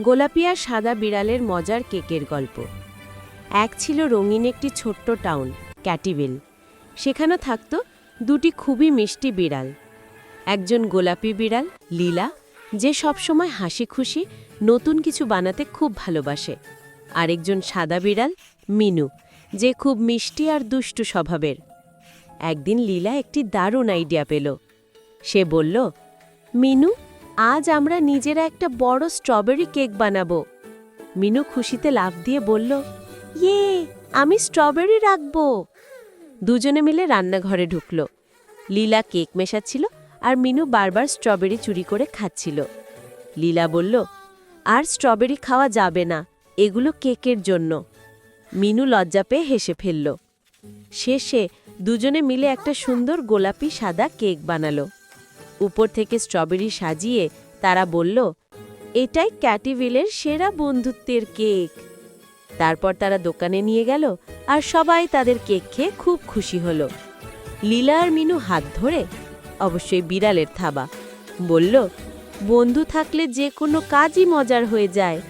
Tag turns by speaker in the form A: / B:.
A: গোলাপি আর সাদা বিড়ালের মজার কেকের গল্প। এক ছিল রঙিন একটি ছোট্ট টাউন, ক্যাটিভিল। সেখানে থাকত দুটি খুবই মিষ্টি বিড়াল। একজন গোলাপি বিড়াল, লীলা, যে সবসময় হাসি খুশি নতুন কিছু বানাতে খুব ভালোবাসে। আরেকজন সাদা বিড়াল, মিনু, যে খুব মিষ্টি আর দুষ্টু স্বভাবের। একদিন লীলা একটি দারুণ আইডিয়া পেল। সে বলল, মিনু, আজ আমরা নিজেরা একটা বড় স্ট্রবেরি কেক বানাবো। মিনু খুশিতে লাফ দিয়ে বলল, ইয়ে, আমি স্ট্রবেরি রাখব। দুজনে মিলে রান্নাঘরে ঢুকল। লীলা কেক মেশাচ্ছিল আর মিনু বারবার স্ট্রবেরি চুরি করে খাচ্ছিল। লীলা বলল, আর স্ট্রবেরি খাওয়া যাবে না, এগুলো কেকের জন্য। মিনু লজ্জা পেয়ে হেসে ফেলল। শেষে দুজনে মিলে একটা সুন্দর গোলাপি সাদা কেক বানালো। উপর থেকে স্ট্রবেরি সাজিয়ে তারা বলল, এটাই ক্যাটিভিলের সেরা বন্ধুত্বের কেক। তারপর তারা দোকানে নিয়ে গেল আর সবাই তাদের কেক খেয়ে খুব খুশি হল। লীলা আর মিনু হাত ধরে, অবশ্যই বিড়ালের থাবা, বলল, বন্ধু থাকলে যে কোনো কাজই মজার হয়ে যায়।